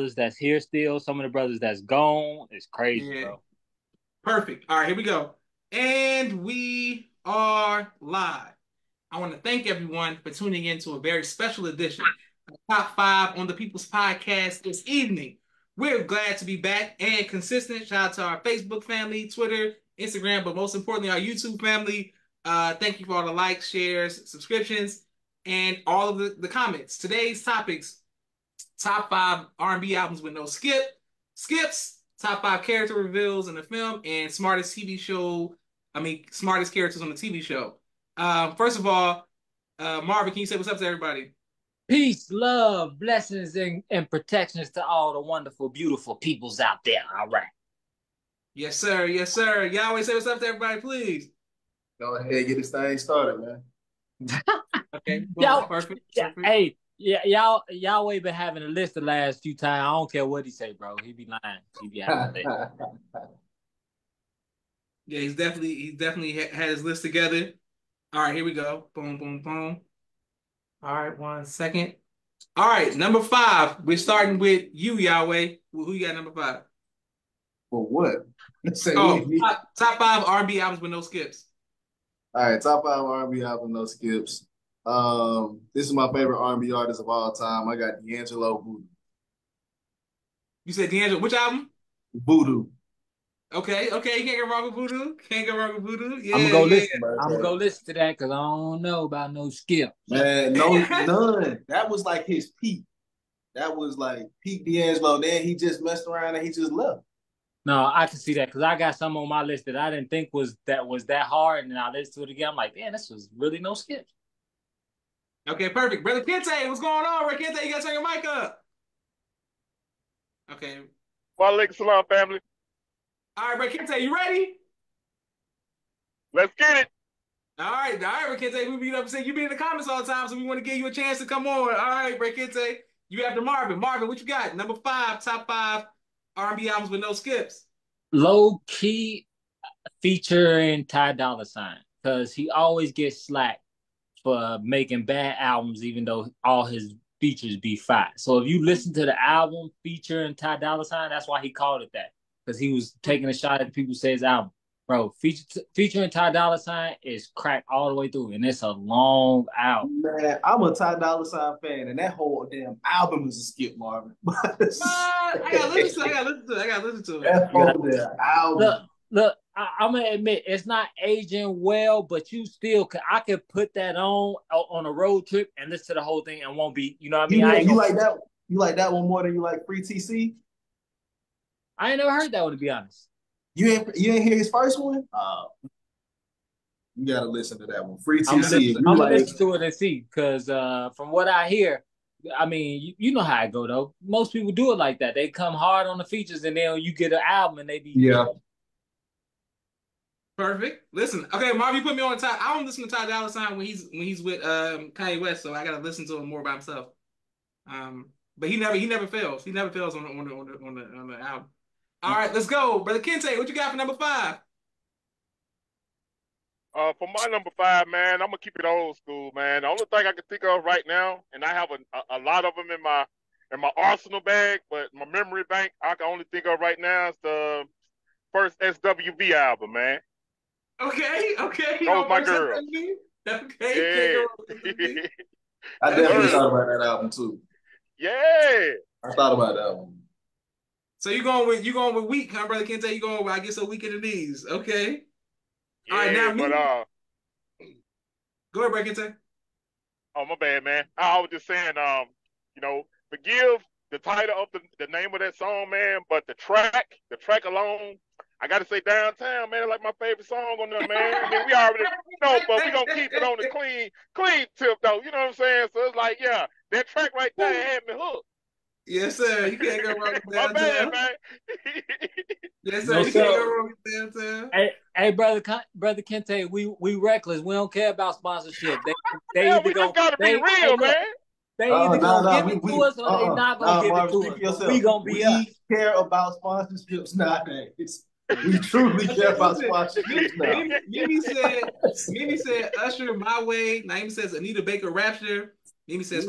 brothers that's here still, some of the brothers that's gone. It's crazy, Yeah. bro. Perfect. All right, here we go. And we are live. I want to thank everyone for tuning in to a very special edition of Top 5 on the People's Podcast this evening. We're glad to be back and consistent. Shout out to our Facebook family, Twitter, Instagram, but most importantly, our YouTube family. Thank you for all the likes, shares, subscriptions, and all of the comments. Today's topics: top 5 R&B albums with no skips, top 5 character reveals in the film, and smartest TV show. Smartest characters on the TV show. First of all, Marvin, can you say what's up to everybody? Peace, love, blessings, and protections to all the wonderful, beautiful peoples out there. All right. Yes, sir. Yes, sir. Yahweh, say what's up to everybody, please. Go ahead and get this thing started, man. Okay, boom. Y'all, Perfect. yeah, Perfect. hey, yeah, y'all been having a list the last few times. I don't care what he say, bro. He be lying. He be having a list. Yeah, he's definitely had his list together. All right, here we go. Boom, boom, boom. All right, 1 second. All right, number 5. We're starting with you, Yahweh. Who you got number 5? For what? Let's say Oh, we. top 5 R&B albums with no skips. All right, top 5 R&B album, no skips. This is my favorite R&B artist of all time. I got D'Angelo Voodoo. You said D'Angelo. Which album? Voodoo. Okay, okay. You can't go wrong with Voodoo. Can't go wrong with Voodoo. I'm gonna Yeah, go yeah. listen. I'm gonna go listen to that because I don't know about no skips. Man, no, none. That was like his peak. That was like peak D'Angelo. Then he just messed around and he just left. No, I can see that because I got some on my list that I didn't think was that hard, and then I listened to it again. I'm like, damn, this was really no skips. Okay, perfect. Brother Kente, what's going on? Brother Kente, you gotta turn your mic up. Okay. Walaikum salam, family. All right, Brother Kente, you ready? Let's get it. All right, Brother Kente. We beat up and say you be in the comments all the time, so we want to give you a chance to come on. All right, Brother Kente, you after Marvin. Marvin, what you got? Number 5, top 5 R&B albums with no skips. Low key featuring Ty Dolla Sign because he always gets slack for making bad albums, even though all his features be fire. So if you listen to the album featuring Ty Dolla Sign, that's why he called it that because he was taking a shot at the people who say his album. Bro, featuring Ty Dolla Sign is crack all the way through, and it's a long album. Man, I'm a Ty Dolla Sign fan, and that whole damn album is a skip, Marvin. I gotta listen to it. I gotta listen to it. That whole damn album. Look, I'm gonna admit it's not aging well, but you still I could put that on a road trip and listen to the whole thing and won't be, you know what I mean? You like that? You like that one more than you like Free TC? I ain't never heard that one, to be honest. You ain't hear his first one? You gotta listen to that one. Free I'm TC. gonna listen to it and see, because from what I hear, I mean, you know how it go though. Most people do it like that. They come hard on the features, and then you get an album, and they be yeah. Perfect. Listen, okay, Marv, you put me on the top. I don't listen to Ty Dolla Sign when he's with Kanye West, so I gotta listen to him more by himself. But he never fails. He never fails on the album. All right, let's go, brother Kente. What you got for number 5? For my number 5, man, I'm gonna keep it old school, man. The only thing I can think of right now, and I have a lot of them in my arsenal bag, but my memory bank I can only think of right now is the first SWV album, man. Okay. Those my girls. Okay. Yeah. I definitely thought about that album too. Yeah. I thought about that one. So you going with weak, huh, brother Kente? You going with I get so weak in the knees. Okay. Yeah, all right, now but go ahead, brother Kente. Oh, my bad, man. I was just saying, forgive the title of the name of that song, man, but the track alone, I got to say Downtown, man, like my favorite song on there, man. I mean, we already know, but we going to keep it on the clean tip, though. You know what I'm saying? So it's like, yeah, that track right there had me hooked. Yes, sir. You can't go wrong with Downtown. My bad, man. Yes, sir. You can't go wrong with Downtown. Hey, brother Kente, we reckless. We don't care about sponsorship. We just got to be real, man. They either gonna give it to us or they not gonna give it to us. We gonna be us. We care about sponsorships nowadays. We truly care about sponsorships now. Mimi said Usher My Way. Naeem says Anita Baker Rapture. Mimi says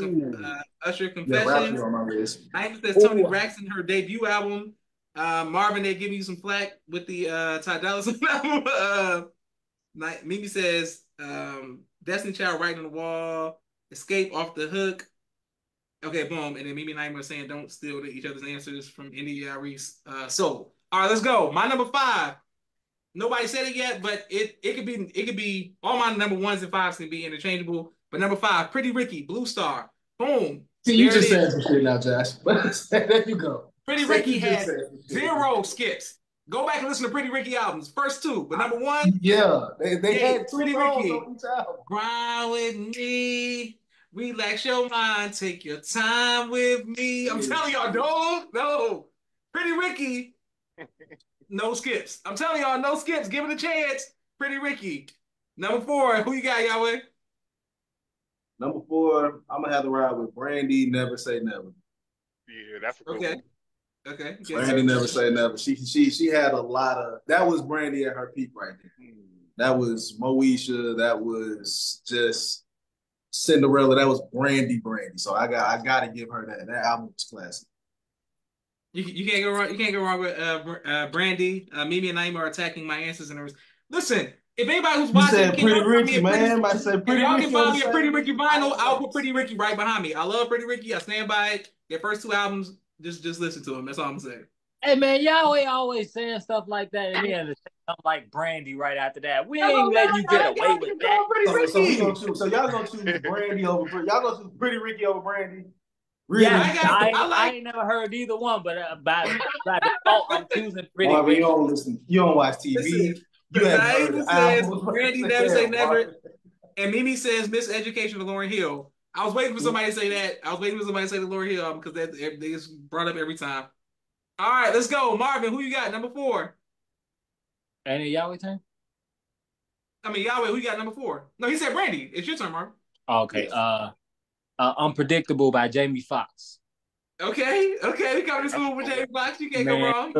Usher Yeah, Confessions. Rapture on my list. Naima says Tony Braxton, her debut album. Marvin, they give you some flack with the Ty Dolla $ign album. Mimi says Destiny Child, Writing on the Wall, Escape, Off the Hook. Okay, boom. And then Mimi and Naima are saying don't steal each other's answers from India Reese. So, all right, let's go. My number 5. Nobody said it yet, but it could be all my number 1s and 5s can be interchangeable. But number 5, Pretty Ricky, Blue Star. Boom. See, you just said some shit now, Josh. There you go. Pretty Ricky had 0 skips. Go back and listen to Pretty Ricky albums. First 2, but number 1. Yeah, they had Pretty Ricky. Grind with me. Relax your mind. Take your time with me. I'm telling y'all, no. Pretty Ricky. No skips. I'm telling y'all, no skips. Give it a chance. Pretty Ricky. Number 4, who you got, Yahweh? Number 4, I'm gonna have to ride with Brandy. Never Say Never. Yeah, that's a good one. Okay. Brandy Never Say Never. She had a lot of. That was Brandy at her peak right there. That was Moesha. That was just Cinderella. That was Brandy. So I got to give her that. That album was classic. You can't go wrong. You can't go wrong with Brandy. Mimi and Naima are attacking my answers and everything. Listen, if anybody who's watching, said Pretty Ricky, man. I said Pretty Ricky. Y'all can find me a Pretty Ricky vinyl. I'll put Pretty Ricky right behind me. I love Pretty Ricky. I stand by it. Their first 2 albums, just listen to them. That's all I'm saying. Hey man, y'all always saying stuff like that, and then something like Brandy right after that. We ain't let you get away with that. So y'all gonna choose Brandy over? Y'all gonna choose Pretty Ricky over Brandy? Really? Yeah, I ain't never heard either one, but by default, I'm choosing Pretty Ricky. You don't listen. You don't watch TV. Listen, Naima says Brandy Never Say Never, and Mimi says Miseducation of Lauryn Hill. I was waiting for somebody to say that. I was waiting for somebody to say the Lauryn Hill album because they just brought up every time. All right, let's go. Marvin, who you got? Number 4. Ain't it Yahweh turn? I mean, Yahweh, who you got number 4? No, he said Brandy. It's your turn, Marvin. Okay. Unpredictable by Jamie Foxx. Okay. We coming to school with Jamie Foxx. You can't go wrong.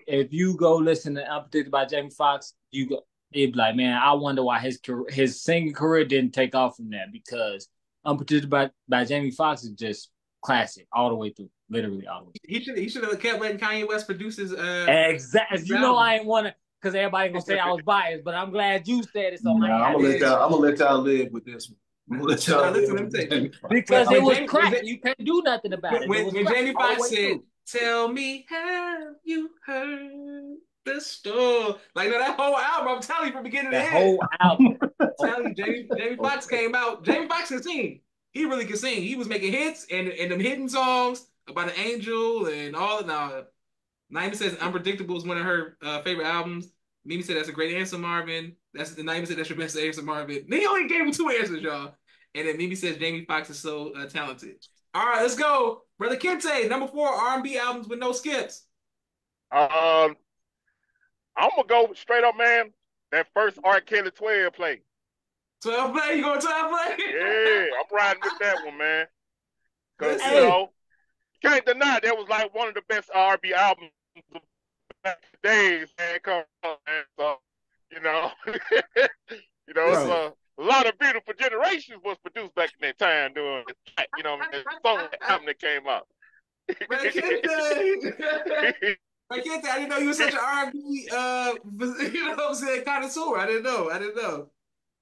If you go listen to Unpredictable by Jamie Foxx, it'd be like, man, I wonder why his singing career didn't take off from that, because Unpredictable by Jamie Foxx is just classic all the way through. Literally all the way. He should have kept letting Kanye West produce his exactly. You know, I ain't want to, because everybody gonna say I was biased, but I'm glad you said it. So I'm gonna let y'all live with this one. Because it was crack. You can't do nothing about it. When Jamie Foxx said, "Tell me, have you heard the story?" Like that whole album, I'm telling you from beginning to end. Whole album. I'm telling you, Jamie Foxx came out. Jamie Foxx can sing. He really can sing. He was making hits and them hidden songs about an angel and all of that. Naima says Unpredictable is one of her favorite albums. Mimi said that's a great answer, Marvin. Naima said that's your best answer, Marvin. They only gave him 2 answers, y'all. And then Mimi says Jamie Foxx is so talented. All right, let's go. Brother Kente, number 4 R&B albums with no skips. I'm going to go straight up, man. That first R. Kelly 12 play. 12 play? You going 12 play? Yeah, I'm riding with that one, man. Because, you know, you can't deny that was like one of the best R&B albums back in the days, man. Come on, man. So, you know, it's a lot of Beautiful Generations was produced back in that time doing, you know, the song album that came out. I didn't know you were such an R&B, you know what I'm saying, connoisseur. I didn't know.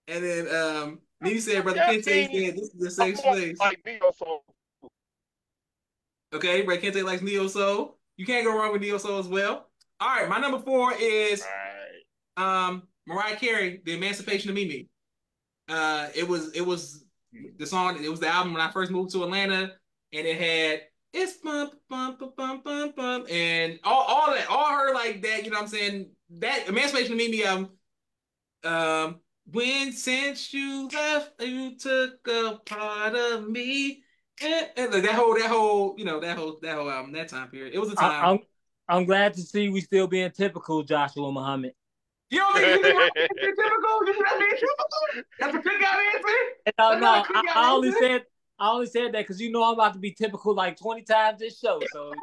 And then Mimi said, Brother Kente said, this is the safe place. Like Neo Soul. Okay, Brother Kente likes Neo Soul. You can't go wrong with Neo Soul as well. All right, my number 4 is Mariah Carey, The Emancipation of Mimi. It was the song. It was the album when I first moved to Atlanta, and it had "It's Bump Bump Bump Bump Bump" and all that, all her like that. You know what I'm saying? That Emancipation of Mimi album. When since you left, you took a part of me, and like that whole album, that time period. It was a time. I'm glad to see we still being typical, Joshua Muhammad. You don't think typical? That's a cookout answer? No, I only said that because you know I'm about to be typical like 20 times this show. So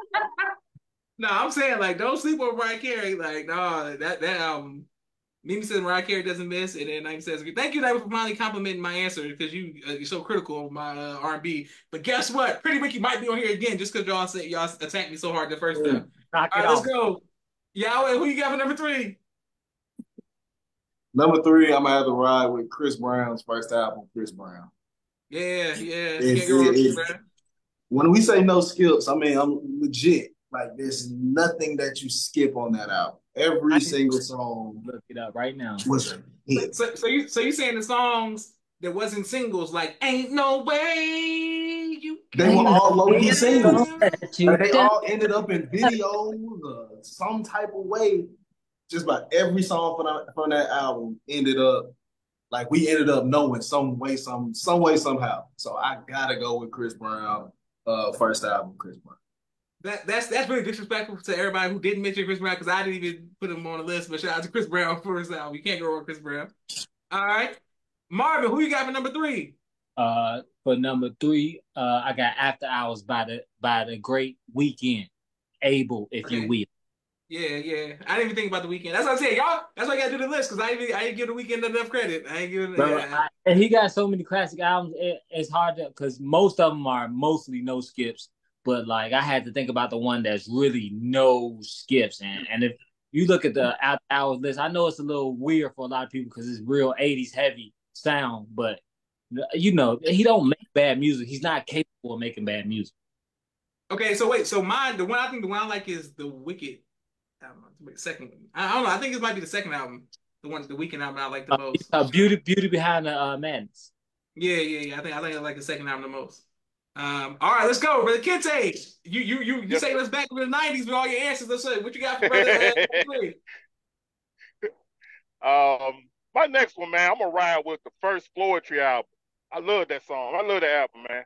no, I'm saying like don't sleep on Mariah Carey. Like no, that album, Mimi says Mariah Carey doesn't miss, and then Nike says, "Thank you, Nike, for finally complimenting my answer because you're so critical of my R&B." But guess what? Pretty Ricky might be on here again just because y'all attacked me so hard the first time. Knock All it right, let's off. go. Yahweh, who you got for number 3? Number 3, I'm gonna have to ride with Chris Brown's first album, Chris Brown. Yeah. You It's, can't go wrong with it, Chris Brown. when we say no skips, I mean I'm legit. Like there's nothing that you skip on that album. Every single song Look it up right now. was a hit. So you saying the songs that wasn't singles like "Ain't No Way You"? They were all low-key singles. You They all ended up in videos, some type of way. Just about every song from that album ended up like we ended up knowing some way, somehow. So I gotta go with Chris Brown, first album, Chris Brown. That's really disrespectful to everybody who didn't mention Chris Brown because I didn't even put him on the list. But shout out to Chris Brown for his album. You can't go wrong with Chris Brown. All right, Marvin, who you got for number 3? For number 3, I got After Hours by the great Weeknd. Able, if you will. Yeah. I didn't even think about the Weeknd. That's what I'm saying, y'all. That's why I got to do the list because I didn't give the Weeknd enough credit. I ain't giving. And he got so many classic albums. It's hard to because most of them are mostly no skips. But like I had to think about the one that's really no skips. And if you look at the After Hours list, I know it's a little weird for a lot of people because it's real 80s heavy sound. But you know he don't make bad music. He's not capable of making bad music. Okay, so wait, the one I like is the Wicked album, the second one. I don't know. I think it might be the second album, the Weeknd album I like the most. Beauty Behind the Madness. Yeah. I think I like the second album the most. All right, let's go, brother Kente. You say let's back to the '90s with all your answers. Let's say what you got for brother 3. My next one, man, I'm gonna ride with the first Floetry album. I love that song. I love that album, man.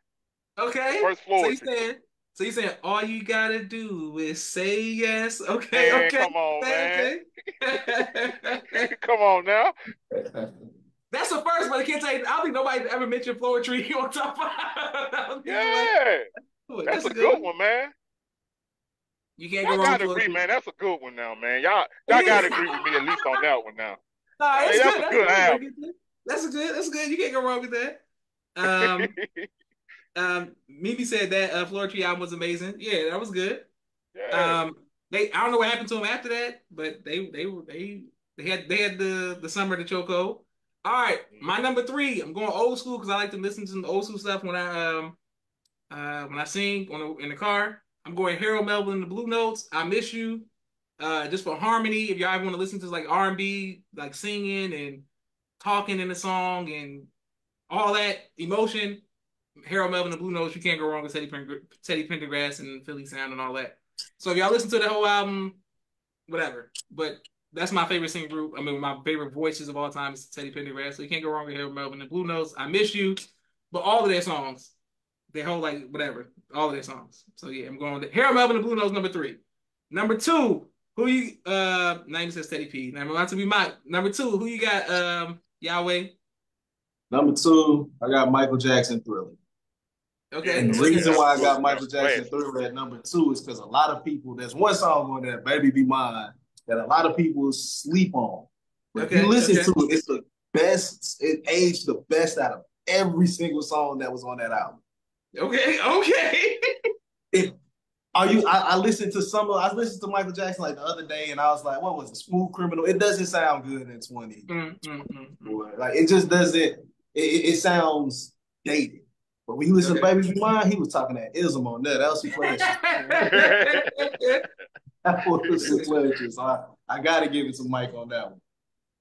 Okay. First Floetry. So you saying all you gotta do is say yes? Okay, man, okay. Come on, man. Okay. Come on now. That's the first, but I can't tell you. I don't think nobody ever mentioned Floetry on top 5. Yeah, that's a good one, man. You can't go wrong. Gotta agree, man. That's a good one now, man. Y'all gotta agree with me at least on that one now. That's a good album. That's good. You can't go wrong with that. Mimi said that Floetry album was amazing. Yeah, that was good. Yeah. I don't know what happened to them after that, but they had the summer to choco. All right, my number 3. I'm going old school because I like to listen to some old school stuff when I sing in the car. I'm going Harold Melvin and the Blue Notes. I Miss You. Just for harmony, if y'all ever want to listen to like R&B, like singing and talking in the song and all that emotion, Harold Melvin and the Blue Notes, you can't go wrong with Teddy Pendergrass and Philly Sound and all that. So if y'all listen to the whole album, whatever. But that's my favorite singing group. I mean, my favorite voices of all time is Teddy Pendergrass. So you can't go wrong with Harold Melvin and Blue Notes. I Miss You. But all of their songs, their whole like whatever, all of their songs. So yeah, I'm going with Harold Melvin and Blue Notes number 3. Number 2, who you name says Teddy P. Number 2, who you got Yahweh? Number 2, I got Michael Jackson Thriller. Okay. And the reason why I got Michael Jackson Thriller at number 2 is because a lot of people, there's one song on there, Baby Be Mine, that a lot of people sleep on. But if you listen to it, it's the best, it aged the best out of every single song that was on that album. Okay. I listened to Michael Jackson like the other day and I was like, what was it? Smooth Criminal? It doesn't sound good in 20. Like it just doesn't, it sounds dated. But when you listen to Baby Be Mine, he was talking that ism on there. That was sequential. That was sequential. So I gotta give it to Mike on that one.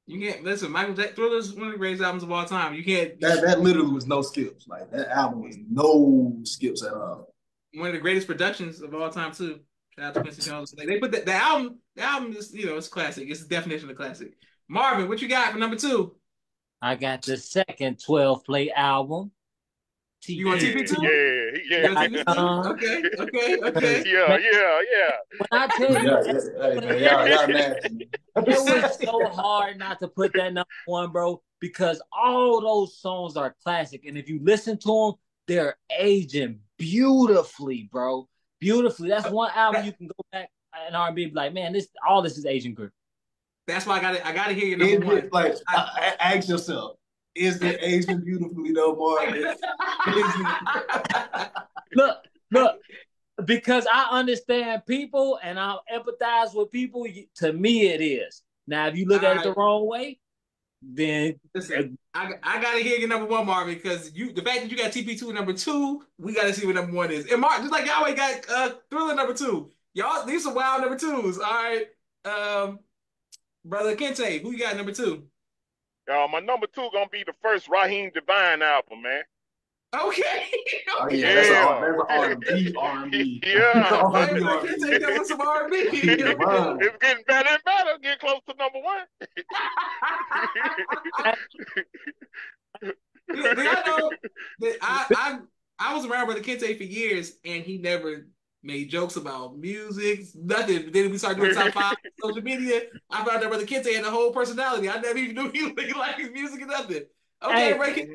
You can't listen. Michael Jackson Thriller is one of the greatest albums of all time. You can't. That literally was no skips. Like that album was no skips at all. One of the greatest productions of all time too. Shout out to Quincy Jones. They put the album. The album is it's classic. It's the definition of classic. Marvin, what you got for number 2? I got the second 12-play album. You want TP2? Yeah. Okay. Yeah. When I tell you, y'all nasty. it was so hard not to put that number 1, bro, because all those songs are classic, and if you listen to them, they're aging beautifully, bro. Beautifully. That's one album you can go back in R&B and be like, man, all this is aging good. That's why I gotta hear your number one. Like, ask yourself, is it aging beautifully though, Marvin? Look, because I understand people and I empathize with people. To me, it is. Now, if you look at it the wrong way, then listen, I gotta hear your number one, Marvin, because the fact that you got TP2 number two, we gotta see what number one is. And Mark, just like Yahweh got Thriller number two. Y'all, these are wild number twos. All right. Brother Kente, who you got number two? My number two gonna be the first Raheem Devine album, man. Okay. Oh, yeah, that's R&B, R&B. Yeah. Kente got some R&B. It's getting better and better. Getting close to number one. Do y'all know that I was around Brother Kente for years, and he never made jokes about music, nothing. Then we started doing top five on social media. I found out Brother Kente had a whole personality. I never even knew he was like his music and nothing. Okay, Ray,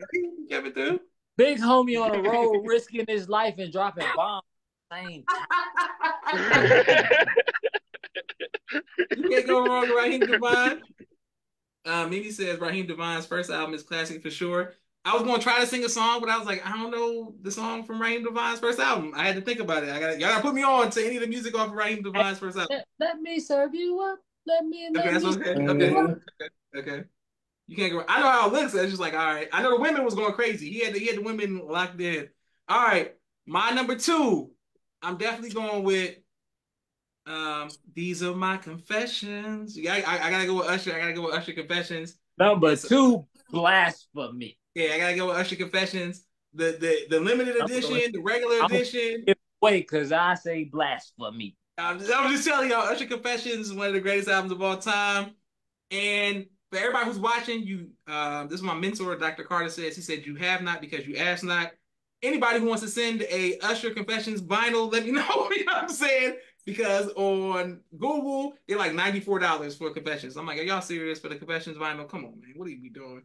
give it through. Big homie on the road, risking his life and dropping bombs at the same time. You can't go wrong with Raheem Devine. Mimi says Raheem Devine's first album is classic for sure. I was going to try to sing a song, but I was like, I don't know the song from Raheem Devine's first album. I had to think about it. Y'all got to put me on to any of the music off of Raheem Devine's first album. Let me serve you up. Okay. You can't go. I know how it looks. It's just like, all right. I know the women was going crazy. He had the women locked in. All right. My number two. I'm definitely going with These Are My Confessions. Yeah, I gotta go with Usher. I gotta go with Usher Confessions. Number two, Blasphemy. Yeah, I gotta go with Usher Confessions. The limited edition, the regular edition. Wait, because I say Blasphemy. I'm just telling y'all, Usher Confessions is one of the greatest albums of all time. And for everybody who's watching, this is my mentor, Dr. Carter says. He said, "You have not because you ask not." Anybody who wants to send a Usher Confessions vinyl, let me know. You know what I'm saying? Because on Google, they're like $94 for Confessions. I'm like, are y'all serious for the Confessions vinyl? Come on, man. What are you doing?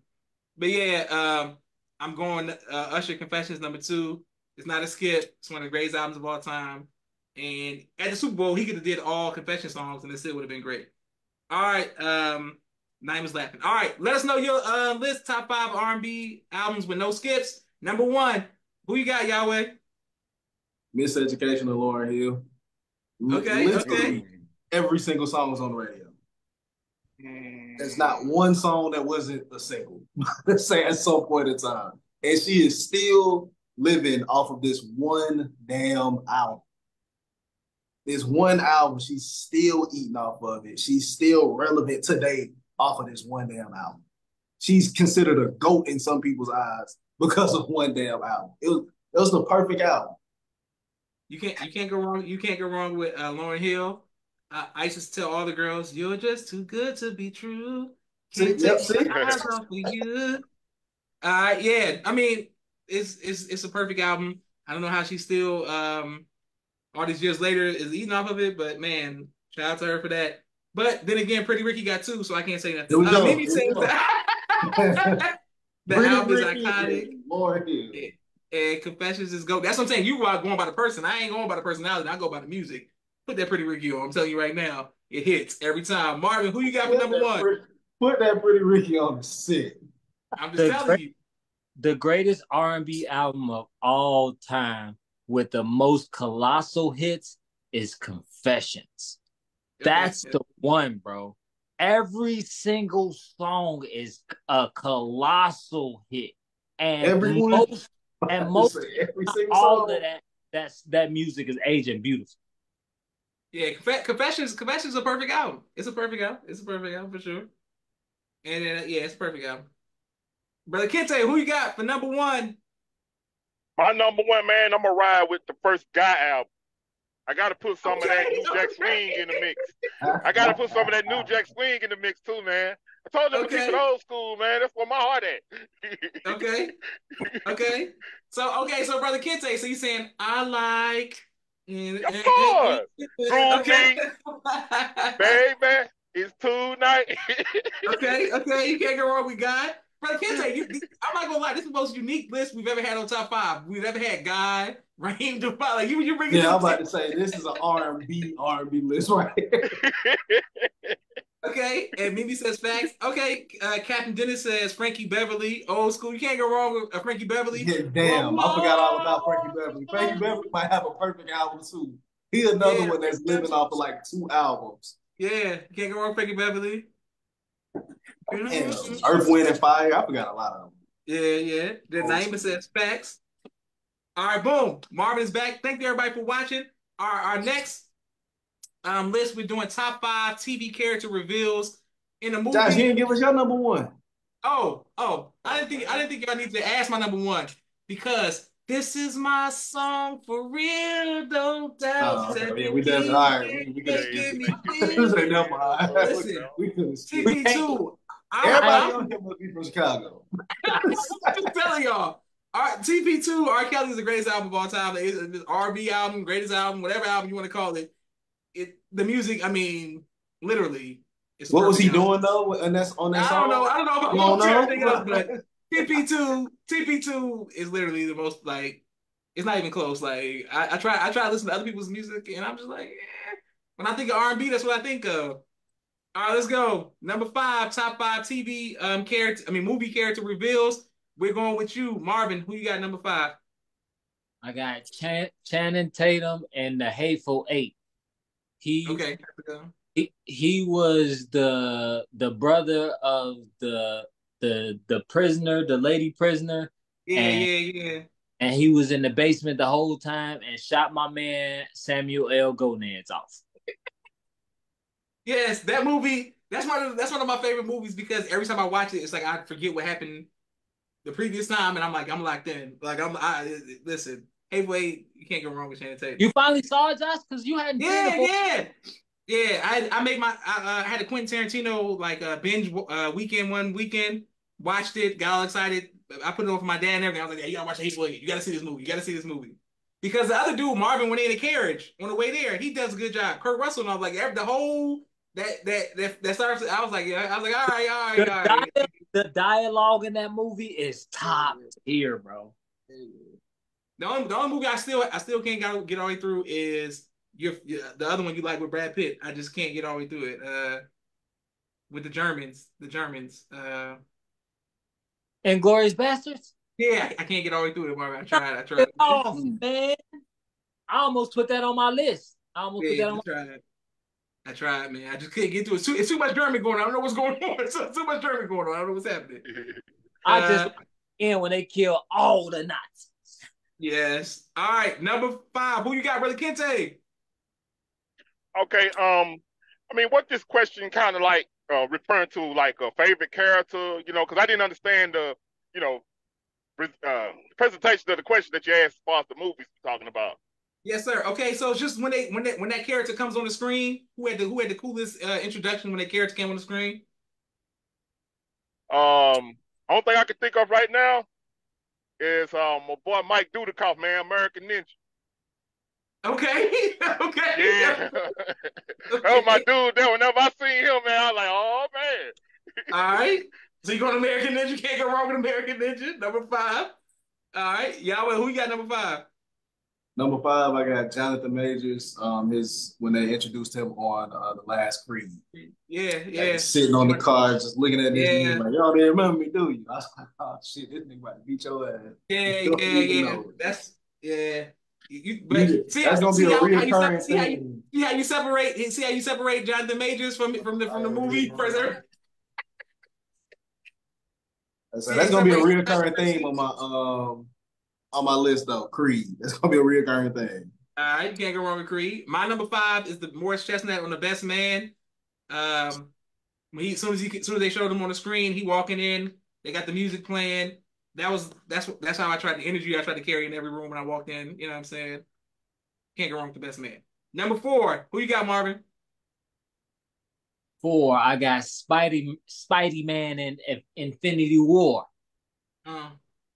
But yeah, I'm going Usher Confessions number two. It's not a skip. It's one of the greatest albums of all time. And at the Super Bowl, he could have did all Confession songs, and it still would have been great. All right, Naeem is laughing. All right, let us know your list, top 5 R&B albums with no skips. Number one, who you got, Yahweh? Miseducation of Lauryn Hill. Okay. Every single song was on the radio. There's not one song that wasn't a single at some point in time. And she is still living off of this one damn album. This one album, she's still eating off of it. She's still relevant today off of this one damn album. She's considered a GOAT in some people's eyes because of one damn album. It was the perfect album. You can't go wrong. You can't go wrong with Lauryn Hill. I used to tell all the girls, "You're just too good to be true. Can't take my eyes off of you." Yeah. I mean, it's a perfect album. I don't know how she's still all these years later is eating off of it, but man, shout out to her for that. But then again, Pretty Ricky got 2, so I can't say nothing. Maybe say that the album is iconic. Lauryn Hill. And Confessions is GOAT. That's what I'm saying. You are going by the person. I ain't going by the personality. I go by the music. Put that Pretty Ricky on. I'm telling you right now, it hits every time. Marvin, who you got for number one? Put that Pretty Ricky on the set. I'm just telling you. The greatest R&B album of all time with the most colossal hits is Confessions. That's the one, bro. Every single song is a colossal hit. And most all of that music is aging beautiful. Yeah, Confessions is a perfect album. It's a perfect album for sure. And then it's a perfect album. Brother Kente, who you got for number one? My number one, man, I'm gonna ride with the first Guy album. I gotta put some of that New Jack Swing in the mix. I gotta put some of that New Jack Swing in the mix too, man. I told them to keep it old school, man. That's where my heart at. Okay. So Brother Kente, so you saying I like of course. Groove King. Baby, it's tonight. Okay, you can't go wrong with God. Brother Kente, I'm not gonna lie, this is the most unique list we've ever had on top 5. We've ever had Guy, Raheem Devine. Like, you bring I'm about to say this is an R&B list right here. Okay, and Mimi says facts. Okay, Captain Dennis says Frankie Beverly, old school. You can't go wrong with Frankie Beverly. Yeah, Whoa, damn, I forgot all about Frankie Beverly. Frankie Beverly might have a perfect album too. He another yeah, one that's living off of like 2 albums. yeah, you can't go wrong with Frankie Beverly. Damn, Earth, Wind, and Fire. I forgot a lot of them. Yeah, yeah. The Naima says facts. All right, boom. Marvin is back. Thank you everybody for watching. Our next list, we're doing top 5 TV character reveals in a movie. Josh, you didn't give us your number one. Oh, I didn't think y'all need to ask my number one because this is my song for real, don't doubt. Yeah, we done. All right, we could say never mind. Listen, we could. TP2. Everybody on here must be from Chicago. I'm just telling y'all. TP2, R. Kelly is the greatest album of all time. It's R&B album, greatest album, whatever album you want to call it. The music, I mean, literally. What was he doing though? And that's on that song. I don't know about everything else, but TP2 is literally the most like. It's not even close. Like I try to listen to other people's music, and I'm just like, when I think of R&B, that's what I think of. All right, let's go. Number 5, top 5 TV movie character reveals. We're going with you, Marvin. Who you got number 5? I got Channing Tatum and the Hateful Eight. He was the brother of the prisoner, the lady prisoner. Yeah. And he was in the basement the whole time and shot my man Samuel L. Gomez off. Yes, that movie. That's one of my favorite movies because every time I watch it, it's like I forget what happened the previous time, and I'm locked in. Like listen. Hateful Eight, you can't go wrong with Channing Tatum. You finally saw it, Josh, because you hadn't. Yeah. I had a Quentin Tarantino like binge weekend one weekend. Watched it, got all excited. I put it on for my dad and everything. I was like, "Yeah, you gotta watch Hateful Eight. You gotta see this movie. You gotta see this movie." Because the other dude, Marvin, when they in a carriage on the way there, he does a good job. Kurt Russell, and I was like, the whole that starts. I was like, all right. The dialogue in that movie is top tier, bro. The only movie I still can't get all the way through is the other one you like with Brad Pitt. I just can't get all the way through it. With the Germans. Inglourious Basterds? Yeah, I can't get all the way through it, Marvin. I tried. Oh man, I almost put that on my list. I tried, man. I just couldn't get through it. It's too much German going on. I don't know what's going on. It's too much German going on. I don't know what's happening. I just when they kill all the Nazis. Yes. All right. Number 5. Who you got, Brother Kente? Okay. I mean, what this question kind of like referring to, like a favorite character, because I didn't understand the, presentation of the question that you asked as far as the movies we're talking about. Yes, sir. Okay, so it's just when that character comes on the screen, who had the coolest introduction when that character came on the screen? Only thing I can think of right now is my boy Mike Dudikoff, man, American Ninja. Okay. Yeah. That was my dude there. Whenever I seen him, man, I was like, oh man. All right. So you going to American Ninja? Can't go wrong with American Ninja. Number 5. All right. Yahweh, who you got number 5? Number 5, I got Jonathan Majors. When they introduced him on the last Creed. Yeah. Like, sitting on the car, just looking at this dude like, y'all didn't remember me, do you? I was like, oh shit, this nigga about to beat your ass. Yeah. That's that's gonna be a reoccurring thing. See how you separate Jonathan Majors from the movie first. So that's gonna be a reoccurring theme on my list though. Creed. That's gonna be a reoccurring thing. All right, you can't go wrong with Creed. My number 5 is the Morris Chestnut on The Best Man. As soon as they showed him on the screen, he walking in. They got the music playing. That's how I tried the energy I tried to carry in every room when I walked in. You know what I'm saying? Can't go wrong with The Best Man. Number 4, who you got, Marvin? 4, I got Spidey Man in Infinity War.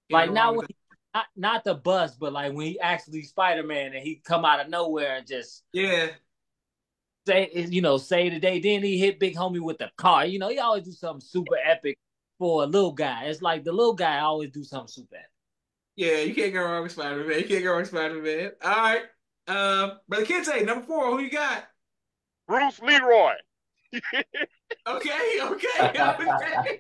Like not the bus, but like when he actually Spider-Man and he come out of nowhere and just say the day. Then he hit Big Homie with the car. He always do something super epic for a little guy. It's like the little guy always do something super epic. Yeah, you can't go wrong with Spider-Man. All right. Brother Kente, number 4, who you got? Bruce Leroy. Okay, okay.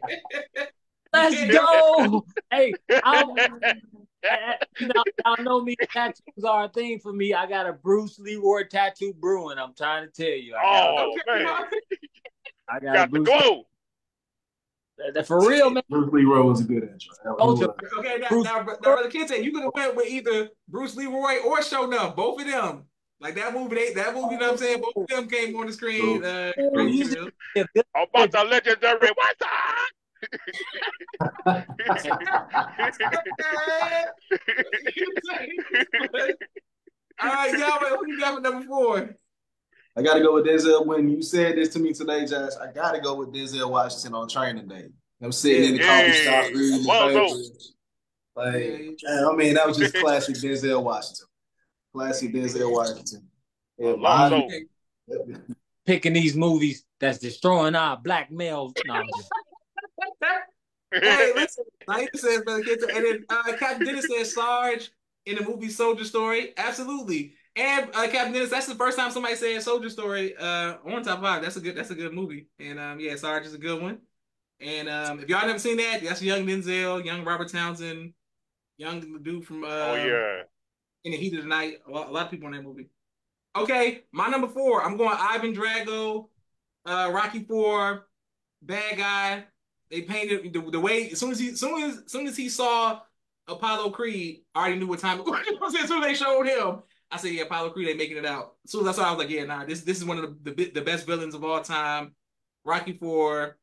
Let's go. Hey, y'all know me. Tattoos are a thing for me. I got a Bruce Leroy tattoo brewing. I'm trying to tell you. Oh man, I got a got the Bruce. glow. For real, man. Bruce Leroy was a good intro. Okay, Bruce now, brother Kente, you could have went with either Bruce Leroy or Sho'nuff, both of them. Like that movie, you know what I'm saying? Both of them came on the screen. I'm about the legendary. What's up? All right, y'all, who you got for number 4? I got to go with Denzel. When you said this to me today, Josh, I got to go with Denzel Washington on Training Day. I'm sitting in the coffee shop reading the papers. I mean, that was just classic Denzel Washington. Classic Denzel Washington. Picking these movies that's destroying our black males. No, hey, listen, like you said, brother Kente, and then Captain Dennis says Sarge in the movie Soldier Story. Absolutely. And Captain Dennis, that's the first time somebody said Soldier Story on Top 5. That's a good movie. And yeah, Sarge is a good one. And if y'all never seen that, that's young Denzel, young Robert Townsend, young dude from In the Heat of the Night. A lot of people in that movie. Okay, my number 4, I'm going Ivan Drago, Rocky 4, bad guy. They painted the way as soon as he saw Apollo Creed, I already knew what time it was. As soon as they showed him, I said, yeah, Apollo Creed, they making it out. As soon as I saw, I was like, yeah, nah, this is one of the best villains of all time. Rocky 4,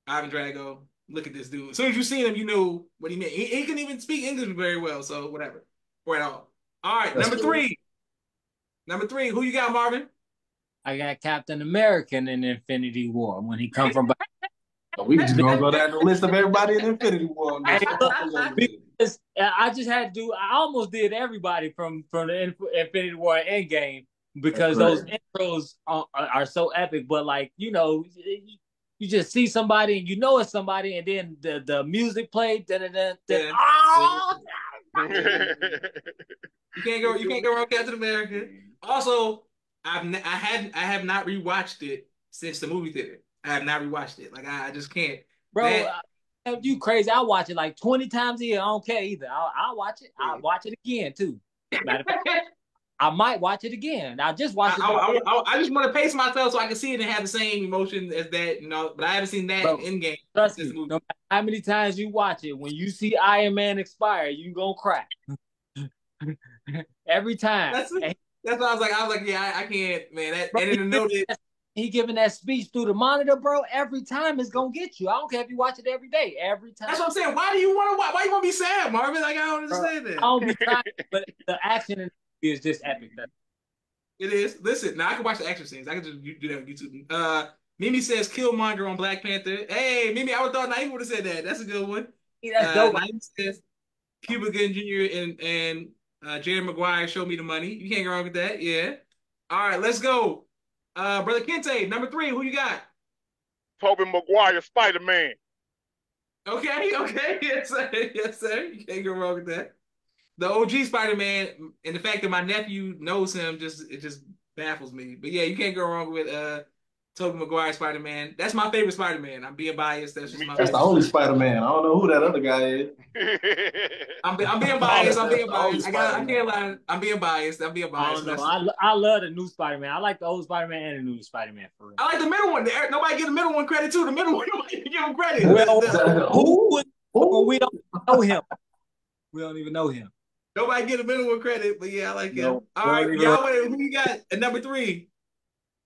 Ivan Drago. Look at this dude. As soon as you seen him, you knew what he meant. He couldn't even speak English very well, so whatever. Or at all. All right, number 3. Number 3, who you got, Marvin? I got Captain America in Infinity War when he come from. We just gonna go down the list of everybody in Infinity War. Because I just had to do. I almost did everybody from the Infinity War Endgame because those intros are so epic. But like you just see somebody and you know it's somebody, and then the music played. You can't go wrong, Captain America. Also, I have not rewatched it since the movie theater. I have not rewatched it. Like I just can't. Bro, you crazy. I watch it like 20 times a year. I don't care either. I'll watch it. I'll watch it again too. Matter of fact, I might watch it again. I just watched it. I just want to pace myself so I can see it and have the same emotion as that, but I haven't seen that in Endgame. Trust me, no matter how many times you watch it, when you see Iron Man expire, you gonna cry. Every time. That's what I was like, yeah, I can't, man. And then the note he giving that speech through the monitor, bro. Every time it's gonna get you. I don't care if you watch it every day. Every time. That's what I'm saying. Why do you want to watch? Why you want to be sad, Marvin? Like I don't understand that. I don't be sad, but the action in it is just epic. It is. Listen, now I can watch the action scenes. I can just do that on YouTube. Mimi says Killmonger on Black Panther. Hey, Mimi, I would thought Naeem would have said that. That's a good one. Yeah, that's dope. Naeem says Cuba Gooding Jr. and Jerry Maguire, show me the money. You can't go wrong with that. Yeah. All right, let's go. Brother Kente, number 3, who you got? Tobey Maguire, Spider-Man. Okay. Yes, sir. You can't go wrong with that. The OG Spider-Man, and the fact that my nephew knows him, it just baffles me. But yeah, you can't go wrong with Tobey Maguire Spider-Man. That's my favorite Spider-Man. I'm being biased. That's the only Spider-Man. I don't know who that other guy is. I'm being biased. I can't lie. I'm being biased. I don't know. I love the new Spider-Man. I like the old Spider-Man and the new Spider-Man for real. I like the middle one. Nobody give the middle one credit too. The middle one, nobody give him credit. Who? We don't know him. We don't even know him. Nobody give the middle one credit, but yeah, I like him. All right, Yahweh, who you got at number 3?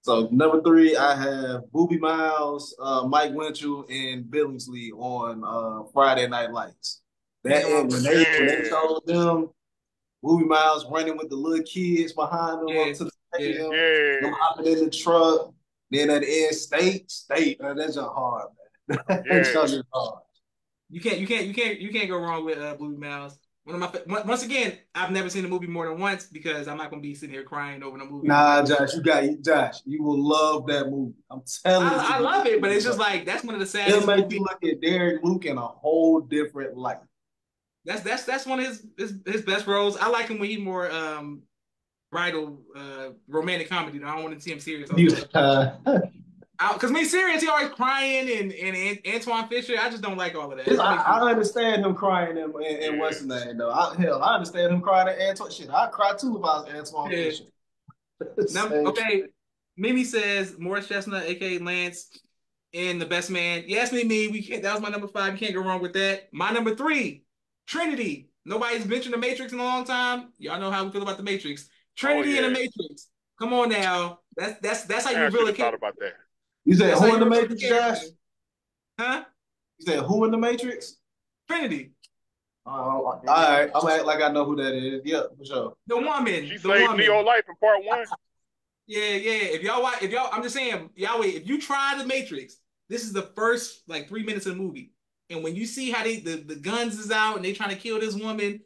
So number 3, I have Boobie Miles, Mike Winchell, and Billingsley on Friday Night Lights. When they showed them, Boobie Miles running with the little kids behind them up to the stadium, them hopping in the truck, then at the end, state. That's just hard, man. That's just hard. You can't go wrong with Boobie Miles. Once again, I've never seen the movie more than once because I'm not gonna be sitting here crying over the movie. Nah, Josh, you will love that movie. I'm telling you. I love it, but it's just like that's one of the saddest. It'll make you look at Derek Luke in a whole different light. That's one of his best roles. I like him when he's more bridal romantic comedy. I don't want to see him serious. Because me serious, he always crying and Antoine Fisher. I just don't like all of that. I understand him crying and Yeah. what's his name though. I understand him crying at Antoine. Shit, I cry too if I was Antoine Yeah. Fisher. Okay, Mimi says Morris Chestnut, aka Lance, and the best man. Yes, me. We can't. That was my number 5. You can't go wrong with that. My number 3, Trinity. Nobody's mentioned the Matrix in a long time. Y'all know how we feel about the Matrix. Trinity and the Matrix. Come on now. That's how you reveal a thought character. about that. You said That's who how in the you reveal a Matrix, character. Josh? Huh? You said who in the Matrix? Trinity. All right, I'm gonna act like I know who that is. Yeah, for sure. The woman. She the saved woman. Neo's life in part 1. Yeah. If y'all, I'm just saying, Yahweh, if you try the Matrix, this is the first like 3 minutes of the movie. And when you see how the guns is out and they trying to kill this woman,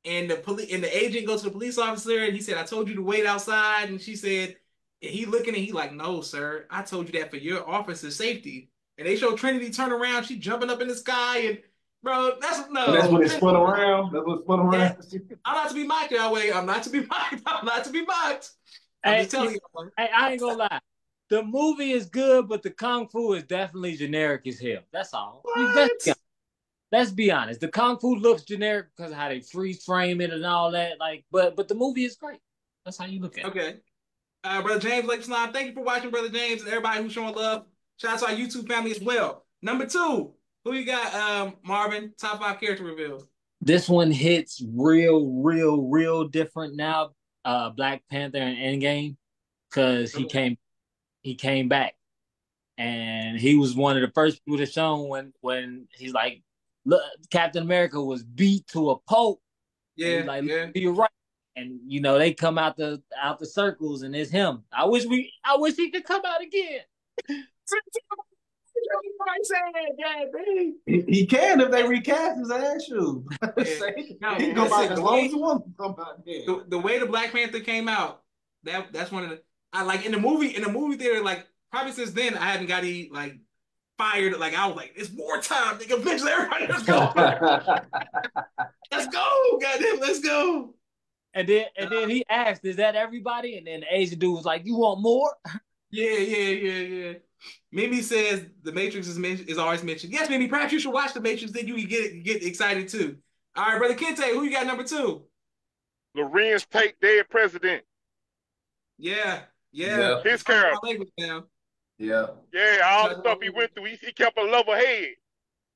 and the agent goes to the police officer and he said, I told you to wait outside. And she said, and he looking and he like, no, sir, I told you that for your officer's safety. And they show Trinity turn around, she jumping up in the sky, and bro, that's no. And that's when it spun around. That's what spun around. I'm not to be mocked, Yahweh. I'm not to be mocked. I'm not to be mocked. I'm just telling you. Hey, I ain't gonna lie. The movie is good, but the kung fu is definitely generic as hell. That's all. Let's be honest. The kung fu looks generic because of how they freeze frame it and all that. Like, but the movie is great. That's how you look at it. Okay. Brother James Lake Slime, thank you for watching, Brother James, and everybody who's showing love. Shout out to our YouTube family as well. Number 2, who you got, Marvin? Top 5 character reveals. This one hits real different now. Black Panther and Endgame, because he came back, and he was one of the first people to show when he's like, look, Captain America was beat to a pulp. Yeah, like, yeah. You're right. And they come out the circles, and it's him. I wish he could come out again. He can if they recast his ass shoe. He come out as long as he wants to come out. The way the Black Panther came out, that's one of the I like in the movie theater, like probably since then I hadn't got like fired. Like I was like, it's wartime, nigga. Bitch, everybody, let's go. Let's go, goddamn, let's go. And then he asked, "Is that everybody?" And then the Asian dude was like, "You want more?" Yeah. Mimi says the Matrix is always mentioned. Yes, Mimi, perhaps you should watch the Matrix, then you can get excited too. All right, Brother Kente, who you got number 2? Lorenz Tate, dead president. Yeah. His character. Yeah, all the stuff he went through, he kept a level head.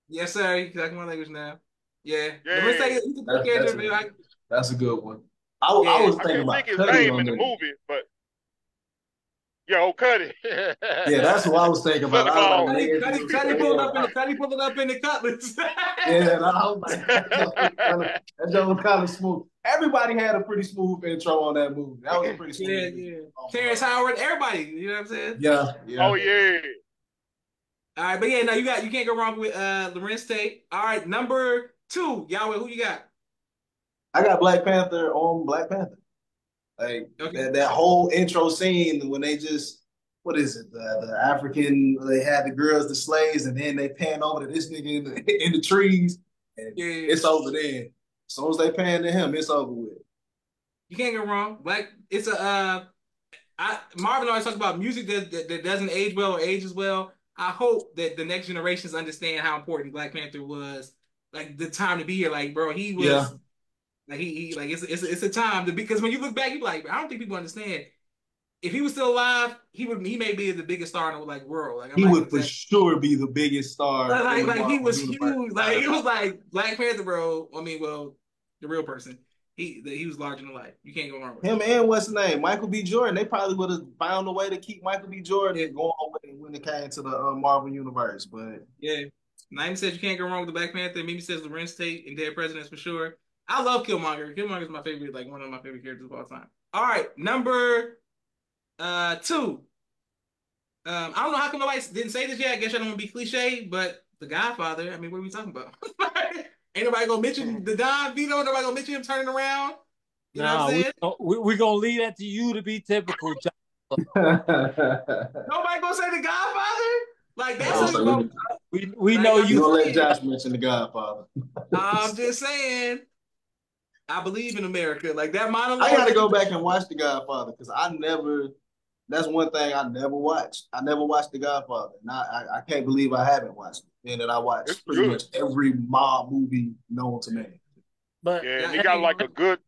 Yes, sir. He's talking my language now. Yeah. That's a good one. I was thinking about his name in the movie, but Cuddy. Yeah, that's what I was thinking about. Cuddy pulled it up in the Cutlets. Yeah, I was like, that joke was kind of smooth. Everybody had a pretty smooth intro on that movie. That was pretty smooth. Yeah. Terrence Howard, everybody. You know what I'm saying? Yeah. Oh yeah. All right, but yeah, no, you can't go wrong with Lorenz Tate. All right, number 2, Yahweh, who you got? I got Black Panther on Black Panther. Like that whole intro scene when they just, what is it? The African, they had the girls, the slaves, and then they pan over to this nigga in the trees, and it's over then. As soon as they pan to him, it's over with. You can't go wrong. It's a Marvin always talks about music that doesn't age well or ages well. I hope that the next generations understand how important Black Panther was. Like the time to be here, like bro, he was. Yeah. Like he like it's a time to, because when you look back, you like, I don't think people understand. If he was still alive, he may be the biggest star in the world. Like he would for sure be the biggest star. Like he was huge. Like it was like Black Panther, bro. I mean, well, the real person. He was larger than life. You can't go wrong with him. And what's his name? Michael B. Jordan. They probably would have found a way to keep Michael B. Jordan going when it came to the Marvel universe. But yeah, Naima says you can't go wrong with the Black Panther. Mimi says Lorenz Tate and Dead Presidents for sure. I love Killmonger. Killmonger is my favorite, like one of my favorite characters of all time. All right, number 2. I don't know how come nobody didn't say this yet. I guess I don't want to be cliche, but The Godfather. I mean, what are we talking about? Ain't nobody gonna mention the Don Vito. Nobody gonna mention him turning around. You know what I'm saying? We're gonna leave that to you to be typical. Nobody gonna say The Godfather. Like that's we know you. Don't let Josh mention The Godfather. I'm just saying. I believe in America. Like that monologue. I gotta go back and watch The Godfather because I never that's one thing I never watched. I never watched The Godfather, and I can't believe I haven't watched it. And that I It's watched pretty good. much every mob movie known to man. But Yeah, and Yeah, he got like a good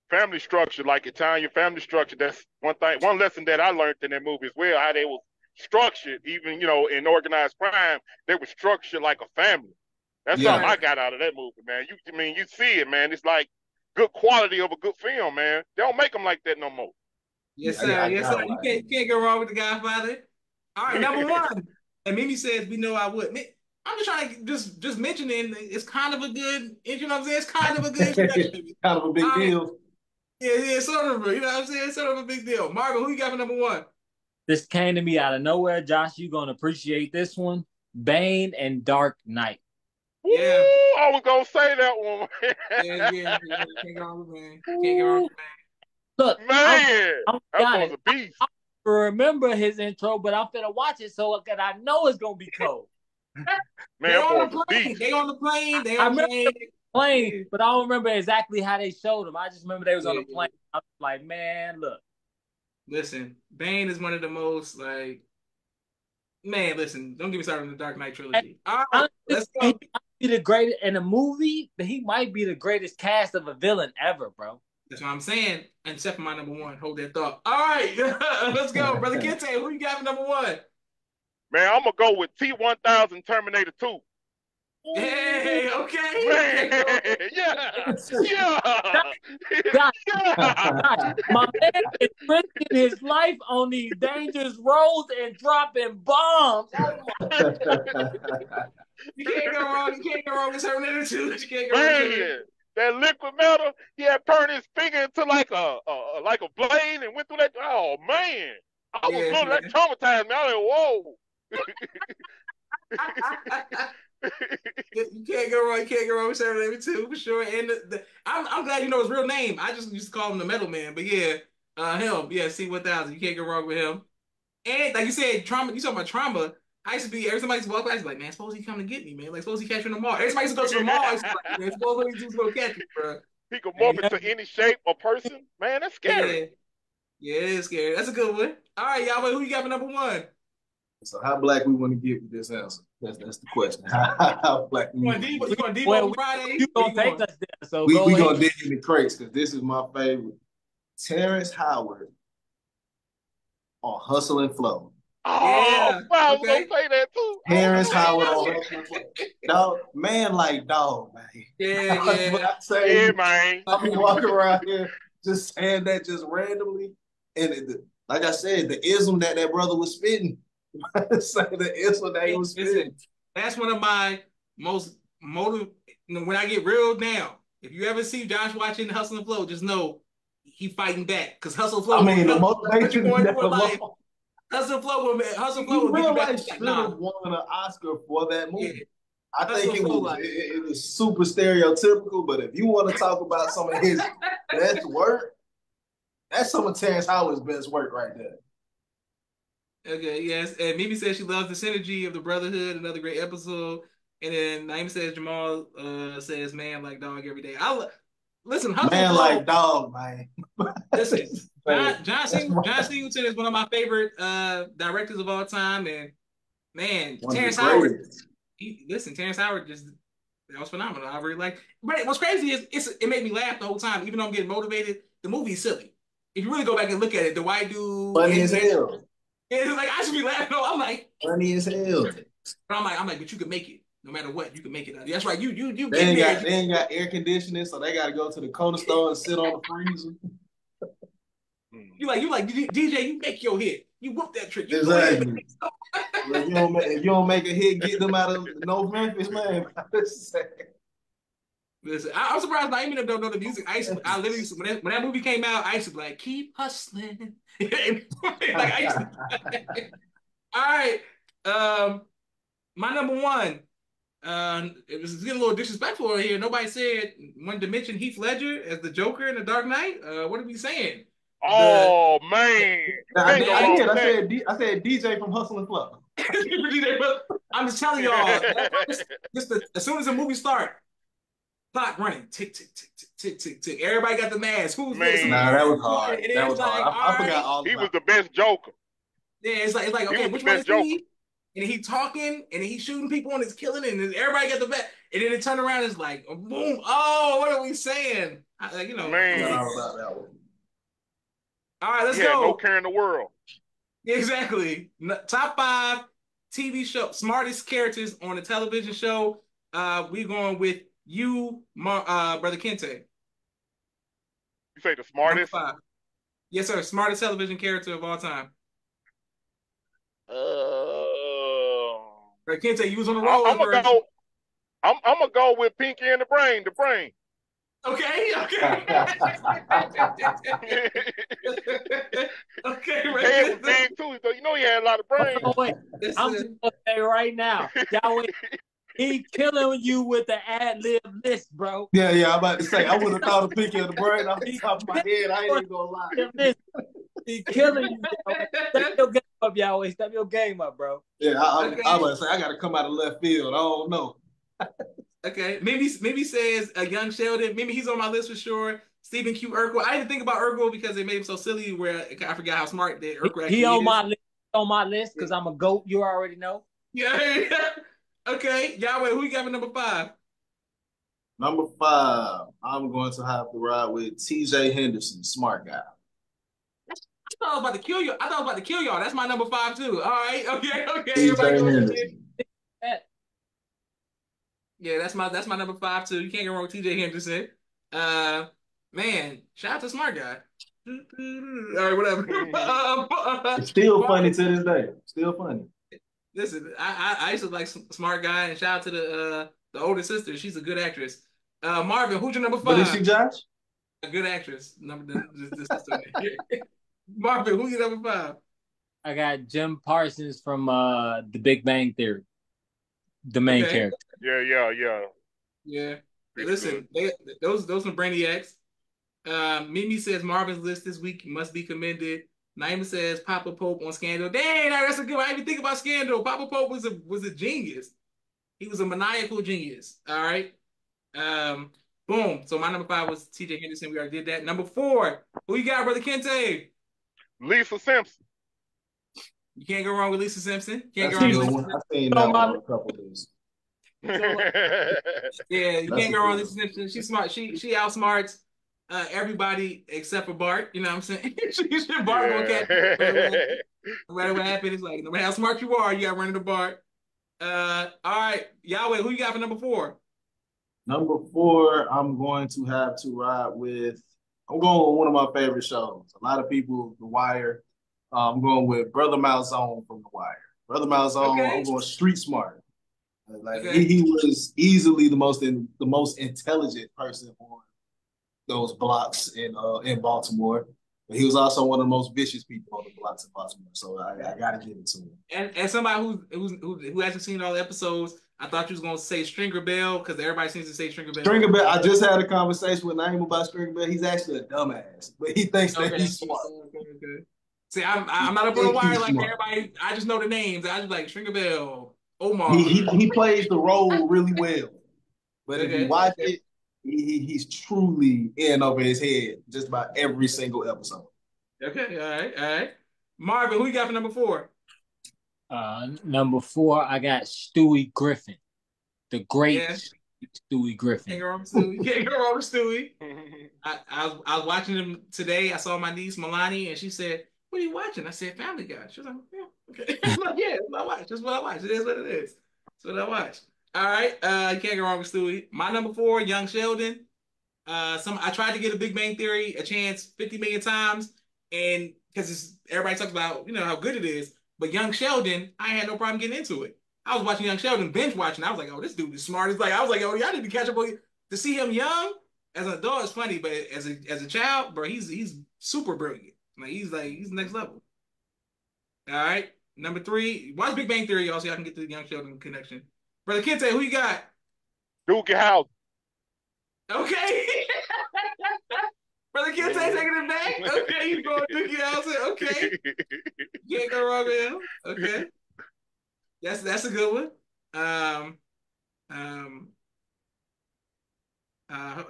family structure, like Italian family structure. That's one thing, one lesson that I learned in that movie as well, how they was structured, even, in organized crime, they were structured like a family. That's Yeah, something I got out of that movie, man. You see it, man. It's like good quality of a good film, man. They don't make them like that no more. yes, yeah, sir. I Yes, sir. gotta You watch can't go wrong with The Godfather. All right, number Man, one. And Mimi says, we know I would. I'm just trying to just mentioning it's kind of a good, you know what I'm saying? It's kind of a good it. introduction. Kind of a big All right. deal. Yeah, sort of, you know what I'm saying? Sort of a big deal. Marvin, who you got for number one? this came to me out of nowhere. Josh, you're gonna appreciate this one. Bane and Dark Knight. woo, Yeah. I was gonna say that one. Yeah. Can't go wrong with man. Can't go wrong with Look, Man, I'm that got was it. a beast. I remember his intro, but I'm finna watch it so that I know it's gonna be cold. man. Man, They that on boy the was a plane. beast. They on the plane. They I on the remember plane. plane, but I don't remember exactly how they showed him. I just remember they was on Yeah, the plane. I was like, man, look. Listen, Bane is one of the most man, listen, don't get me started on the Dark Knight And trilogy. All right, let's he go. might be the greatest in a movie, but he might be the greatest cast of a villain ever, bro. That's what I'm saying. And except for my number one. Hold that thought. All right, let's go. Brother Kente, who you got for number one? Man, I'm gonna go with T-1000 Terminator 2. Hey, okay. Man, Okay, yeah, God, yeah. my man is risking his life on these dangerous roads and dropping bombs. Oh you can't go wrong. You can't go wrong with Terminator 2. You can't go wrong with Terminator Man, that liquid metal, he had turned his finger into like a blade and went through that. Oh man, I 2. was Yes, little. That man. traumatized me. I was You can't go wrong. You can't go wrong with Terminator 2 for sure. And I'm glad you know his real name. I just used to call him the Metal Man. But yeah, him. Yeah, C-1000. You can't go wrong with him. And like you said, trauma. You talking about trauma? I used to be every time I used to walk by, I used to be like, man, suppose he come to get me, man. Like, suppose he catch me in the mall. Every time I used to go to the mall, I used to be like, man, suppose he's just gonna catch me, bro. he could morph And, into any shape or person. Man, that's scary. yeah, it is scary. That's a good one. All right, y'all. Who you got for number one? So how black we want to get with this answer? That's the question. How black we You want going to deep? get? You going deep well, on Friday? you Where gonna you take going? us there? So We go gonna ahead. dig in the crates because this is my favorite. Terrence Howard on Hustle and Flow. Oh, Yeah. wow, I was Okay. gonna say that too. Terrence Okay. Howard on Hustle and Flow. Dog, man like dog, man. Yeah, When yeah. I say Yeah, man. I be walking around here just saying that just randomly, and like I said, the ism that brother was spitting. Say the ism that he was spitting. Listen, that's one of my most motive. When I get real down, if you ever see Josh watching Hustle and Flow, just know he fighting back because Hustle and Flow. I mean, the what you motivation going is through in life. never. Hustle and Flow He will get real you back. life Like, should have won an Oscar for that yeah. movie. I Hustle think and it Flow was like. it was super stereotypical, but if you want to talk about some of his best work, that's some of Terrence Howard's best work right there. Okay, yes. And Mimi says she loves the synergy of the Brotherhood, another great episode. And then Naima says Jamal says man like dog every day. Listen, Hustle Man and Flow. like dog, man. Listen, John Singleton is one of my favorite directors of all time, and man, One of Terrence the Howard. greatest. Terrence Howard that was phenomenal. I really like. But what's crazy is it made me laugh the whole time, even though I'm getting motivated. The movie's silly. If you really go back and look at it, the white dude, Funny as hell. it's like I should be laughing. No, I'm like, Funny as hell. but I'm like, but you can make it. No matter what, you can make it. That's right. You They get there. ain't got air conditioning, so they got to go to the corner store and sit on the freezer. You like DJ. You make your hit. You whoop that trick. You Exactly. If you don't make a hit, get them out of North Memphis, man. Listen, I'm surprised I even don't know the music. I literally when that movie came out, I used to be like, keep hustling. Like I used to. All right. My number one. It was getting a little disrespectful here. Nobody said wanted to mention Heath Ledger as the Joker in The Dark Knight. What are we saying? Oh man, I said DJ from Hustle and Flow. I'm just telling y'all. As soon as the movie starts, clock running, tick tick tick tick tick tick. Everybody got the mask. Who's this? Man. Nah, that was hard. And That was like, hard. I forgot all he about was the best Joker. Yeah, it's like He okay, was the which one best is Joker. he? And he talking and he shooting people and it's killing and then everybody got the bet. And then it turn around and it's like boom. Oh, what are we saying? Like, you know, I forgot Man, all about that one. all right, let's he had no go. care in the world. Exactly. Top 5 TV show smartest characters on a television show. We're going with you, Brother Kente. You say the Number smartest? 5. Yes, sir. Smartest television character of all time. Uh, Brother Kente, you was on the roll I'm at gonna first. go. I'm gonna go with Pinky and the Brain. The Brain. Okay, okay. Okay, His Brother head was Kente. big too, so you know he had a lot of brains. Oh, wait. I'm just gonna say right now, Yahweh, he killing you with the ad lib list, bro. Yeah, I'm about to say, I would have thought of Pinky and the Brain off the He top of my head. I ain't even gonna lie. list. He killing you, Yahweh. Step your game up, Yahweh. Step your game up, bro. Yeah, Okay. I'm about to say, I got to come out of left field. I don't know. Okay, maybe says young Sheldon. Maybe he's on my list for sure. Stephen Q. Urkel. I didn't think about Urkel because they made him so silly. Where I forgot how smart that Urkel actually He on is. my list. On my list because I'm a goat. You already know. Yeah. Okay, Yahweh. Who you got for number 5? Number 5, I'm going to have to ride with T.J. Henderson, smart guy. I thought I was about to kill you. I thought I was about to kill y'all. That's my number 5 too. All right. Okay. T.J. Everybody go ahead. Henderson. Yeah, that's my number 5 too. You can't go wrong with T.J. Henderson. Man, shout out to smart guy. All right, whatever. It's still funny to this day. Still funny. Listen, I used to like smart guy, and shout out to the older sister. She's a good actress. Marvin, who's your number 5? But is she Josh? A good actress. The sister. Marvin, who's your number 5? I got Jim Parsons from The Big Bang Theory, the main character. Yeah. Yeah. Pretty Listen, those are brainiacs. Mimi says Marvin's list this week must be commended. Naima says Papa Pope on Scandal. Dang, that's a good one. I didn't even think about Scandal. Papa Pope was a genius. He was a maniacal genius. All right. Boom. So my number 5 was T.J. Henderson. We already did that. Number 4. Who you got, Brother Kente? Lisa Simpson. You can't go wrong with Lisa Simpson. Can't That's go a wrong with good Lisa one. Simpson. I've seen that one on a couple of these. Yeah, you That's can't a go wrong good with Lisa Simpson. She's smart. She outsmarts everybody except for Bart. You know what I'm saying? Bart gonna catch you. No matter what happens, it's like no matter how smart you are, you got to run into Bart. All right, Yahweh, who you got for number 4? Number 4, I'm going to have to ride with. I'm going with one of my favorite shows. A lot of people, The Wire. I'm going with Brother Malzone from The Wire. Brother Malzone. Okay. I'm going street smart. Like Okay. he was easily the most intelligent person on those blocks in Baltimore. But he was also one of the most vicious people on the blocks in Baltimore. So I got to give it to him. And somebody who hasn't seen all the episodes, I thought you was gonna say Stringer Bell because everybody seems to say Stringer Bell. Stringer Bell. I just had a conversation with Naeem about Stringer Bell. He's actually a dumbass, but he thinks that he's smart. Okay. See, I'm not up on the wire like everybody. I just know the names. I just like Stringer Bell, Omar. He plays the role really well, but if you watch it, he's truly in over his head just about every single episode. Okay, all right. Marvin, who you got for number 4? Number 4, I got Stewie Griffin, the great Stewie Griffin. Can't go wrong with Stewie. Can't go wrong with Stewie. I was watching him today. I saw my niece Milani, and she said, "What are you watching?" I said, "Family Guy." She was like, "Yeah, okay." I'm like, "Yeah, that's what I watch. That's what I watch. It is what it is. That's what I watch." All right, you can't go wrong with Stewie. My number 4, Young Sheldon. I tried to give a Big Bang Theory a chance 50 million times, and because everybody talks about how good it is, but Young Sheldon, I had no problem getting into it. I was watching Young Sheldon, binge watching. I was like, "Oh, this dude is smart." It's like I was like, "Oh, y'all need to catch up on to see him young as an adult is funny, but as a child, bro, he's super brilliant. He's next level." All right, number 3, watch Big Bang Theory, y'all, so y'all can get to the Young Sheldon connection. Brother Kente, who you got? Doogie House. Okay. Brother Kente taking it back. Okay, you going Doogie House? Okay, can't go wrong with him. Okay, that's a good one.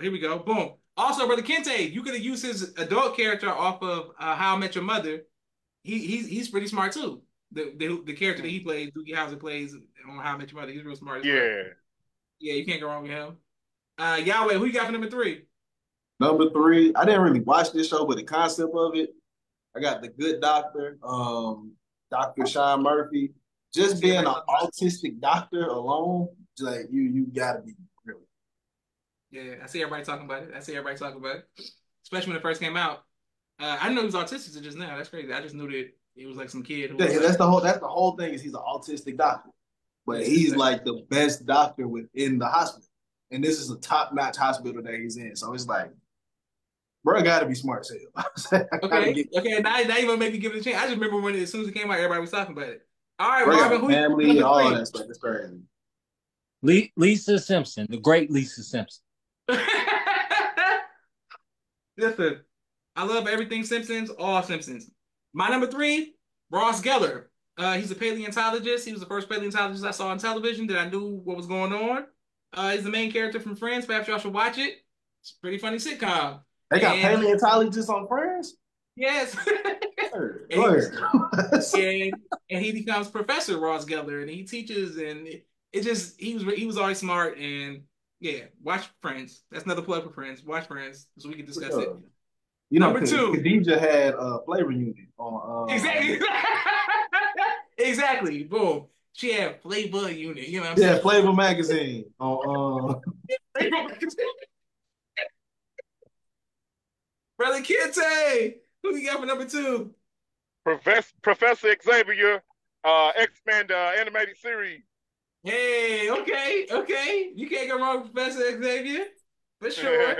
Here we go. Boom. Also, Brother Kente, you could have used his adult character off of How I Met Your Mother. He's pretty smart too. The character that he plays, Doogie Howser plays on How I Met Your Mother. He's real smart as well. Yeah. Yeah, you can't go wrong with him. Yahweh, who you got for number 3? Number 3, I didn't really watch this show, but the concept of it, I got The Good Doctor, Dr. Sean Murphy. Just being an autistic doctor alone, like you gotta be really. Yeah, I see everybody talking about it. Especially when it first came out. I didn't know he was autistic until just now. That's crazy. I just knew that he was like some kid. Who Yeah, was that's the whole thing is he's an autistic doctor, but he's like the best doctor within the hospital, and this is a top-notch hospital that he's in. So it's like, bro, gotta be smart as hell. Okay. Now you gonna make me give it a chance. I just remember when as soon as it came out, everybody was talking about it. All right, bro, Marvin, who family, you all that stuff. It's crazy. Lisa Simpson, the great Lisa Simpson. Listen, I love everything Simpsons, all Simpsons. My number 3, Ross Geller. He's a paleontologist. He was the first paleontologist I saw on television that I knew what was going on. He's the main character from Friends. Perhaps y'all should watch it. It's a pretty funny sitcom. They got paleontologists on Friends? Yes. And he becomes Professor Ross Geller, and he teaches, and he was always smart, and yeah, watch Friends. That's another plug for Friends. Watch Friends so we can discuss it. You know, number 2, Khadijah had a flavor unit on. Exactly. Exactly. Boom. She had Flavor Unit. You know what I'm saying? Yeah, Flavor Magazine on. Brother Kente, who you got for number 2? Professor Xavier, X-Men animated series. Hey, okay. You can't go wrong with Professor Xavier. For sure.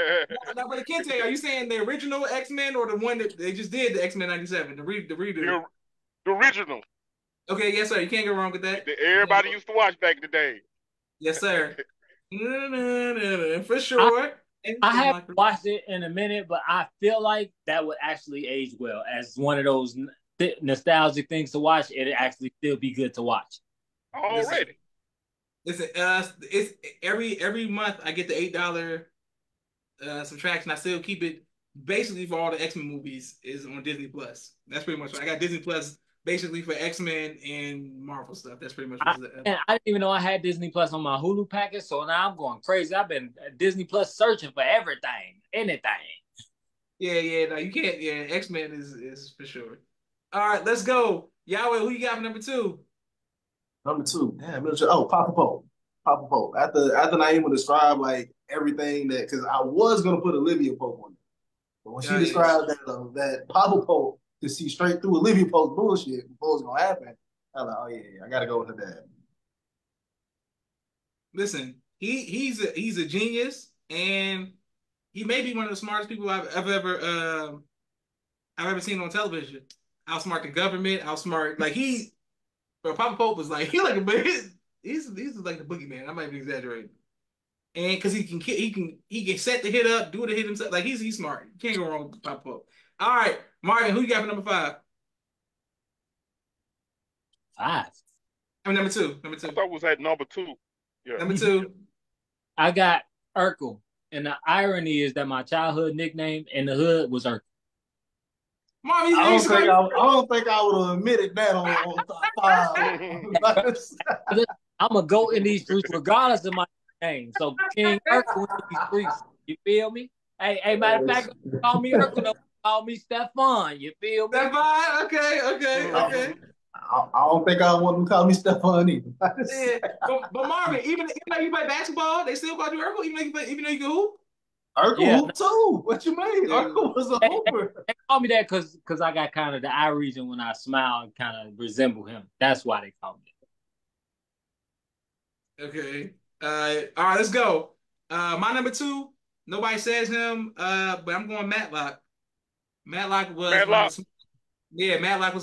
Now, Brother Kente, are you saying the original X-Men or the one that they just did, the X-Men 97, the redo? The original. Okay, yes, sir. You can't go wrong with that. Everybody used to watch back in the day. Yes, sir. For sure. I haven't watched it in a minute, but I feel like that would actually age well as one of those nostalgic things to watch. It'd actually still be good to watch. Already. Listen, it's every month I get the $8 subtraction. I still keep it basically for all the X-Men movies is on Disney Plus. That's pretty much what I got. Disney Plus basically for X-Men and Marvel stuff. That's pretty much what and I didn't even know I had Disney Plus on my Hulu package, so now I'm going crazy. I've been Disney Plus searching for anything. Yeah, no, you can't. Yeah, X-Men is for sure. All right, let's go. Yahweh, who you got for number 2? Number 2, damn, Papa Pope. After Naima described like everything that, because I was gonna put Olivia Pope on it, but when she described that Papa Pope to see straight through Olivia Pope's bullshit before it was gonna happen, I was like, oh yeah, I gotta go with her dad. Listen, he's a genius, and he may be one of the smartest people I've ever seen on television. Outsmart the government, outsmart but Papa Pope was like he's like the boogeyman. I might be exaggerating, and because he can set the hit up, do the hit himself. Like he's smart. You can't go wrong with Papa Pope. All right, Marvin, who you got for number 5? 5. I mean number 2. I thought it was at number 2. Yeah. Number 2. I got Urkel, and the irony is that my childhood nickname in the hood was Urkel. Marvin, I don't think I would have admitted that on top 5. I'm a goat in these streets regardless of my name. So King Urkel in these streets. You feel me? Hey, matter of fact, call me Urkel, don't call me Stefan. You feel me? Stefan? Okay. I don't think I want them to call me Stefan either. Yeah. But Marvin, even though you play basketball, they still call you Urkel, even though you can hoop? Urkel hoop too. What you mean? Urkel was a hooper. They call me that because I got kind of the eye region when I smile and kind of resemble him. That's why they call me that. Okay. All right, let's go. My number 2, nobody says him, but I'm going Matlock. Matlock was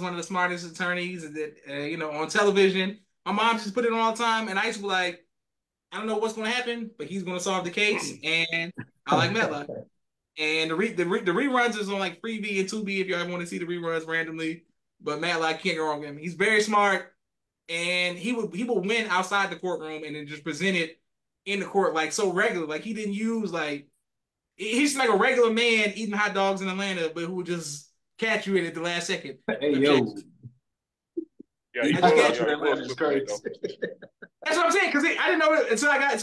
one of the smartest attorneys that on television. My mom just put it on all the time, and I used to be like, I don't know what's going to happen, but he's going to solve the case, and I like Matlock. And the reruns is on like Freevee and Tubi if you ever want to see the reruns randomly. But Matlock, can't go wrong with him. He's very smart, and he would win outside the courtroom and then just present it in the court like so regular. Like he didn't use he's like a regular man eating hot dogs in Atlanta, but who would just catch you in at the last second. Hey yo. Yeah, I he just was. can't- Yeah, he was Atlanta's good crazy. though. That's what I'm saying. Because I didn't know it until I got